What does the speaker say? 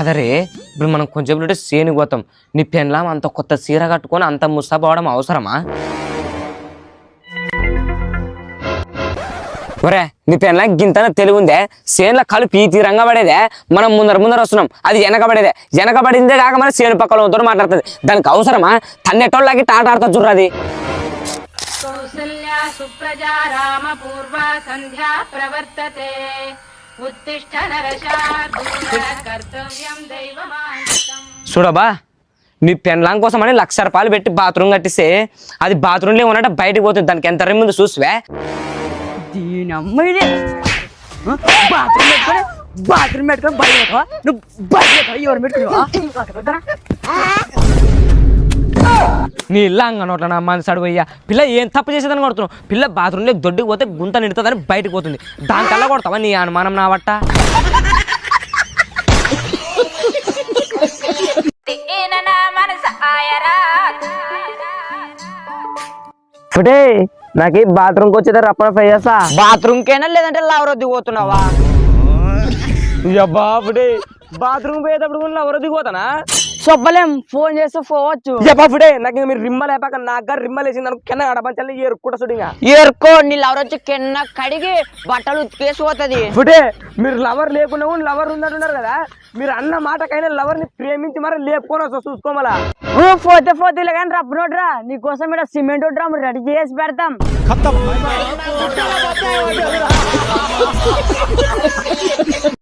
కాదరే ఇప్పుడు మనం కొంచెం సేను పోతాం నీ పెన్లాం అంత కొత్త చీర కట్టుకొని అంత ముస్తాపోవడం అవసరమా? ఒరే నీ పెన్లా గింతన తెలివి ఉందే, సేనుల కలుపు ఈ తీరంగా పడేదే, మనం ముందర వస్తున్నాం, అది వెనకబడేదే, వెనకబడిందే కాక మన సేను పక్కన తో మాట్లాడుతుంది, దానికి అవసరమా? తన్నెటోళ్ళకి టాట ఆడుతా చూడరాది. చూడబా నీ పెన్లాం కోసం అని 1,00,000 రూపాయలు పెట్టి బాత్రూమ్ కట్టిస్తే అది బాత్రూంలో ఉన్నట్టు బయటకు పోతుంది, దానికి ఎంత ముందు చూసివే? దీని అమ్మాయి బాత్రూమ్ పెట్టుకొని బయట నువ్వు బయట ఎవరు పెట్టుకున్నావా? నీ ఇల్లు అంగనోట్ల నా మనసాడు పోయ్యా, పిల్ల ఏం తప్పు చేసేదని కొడుతున్నావు? పిల్ల బాత్రూంలో దొడ్డికి పోతే గుంత నిడుతుందని బయటకు పోతుంది, దానికల్లా కొడతావా? నీ అనుమానం నా బట్ట. ఇప్పుడే నాకు బాత్రూమ్కి వచ్చేదా రప్పన ఫ్రై చేస్తా. బాత్రూమ్కైనా లేదంటే లవరొద్ది పోతున్నావా? బాబుడే బాత్రూమ్ పోయేటప్పుడు ఎవరు దిగిపోతానా? చెప్పలేం, ఫోన్ చేస్తే పోవచ్చు. బాబుడే నాకు మీరు రిమ్మ లేపాక నాకు రిమ్మ లేచింది అనుకో, కింద గడపంచాలి ఏరుకుంటా సుడిగా ఏరుకో. నీ లవర్ వచ్చి కింద కడిగి బట్టలు ఉతికేసి పోతుంది. ఇప్పుడే మీరు లవర్ లేకుండా లవర్ ఉన్నట్టున్నారు కదా, మీరు అన్న మాటకైనా లవర్ ని ప్రేమించి మరి లేపుకొని వస్తా చూసుకోమలా. పోతే కానీ రప్పనోడ్రా, నీకోసం ఇక్కడ సిమెంట్ డ్రమ్ రెడీ చేసి పెడతాం.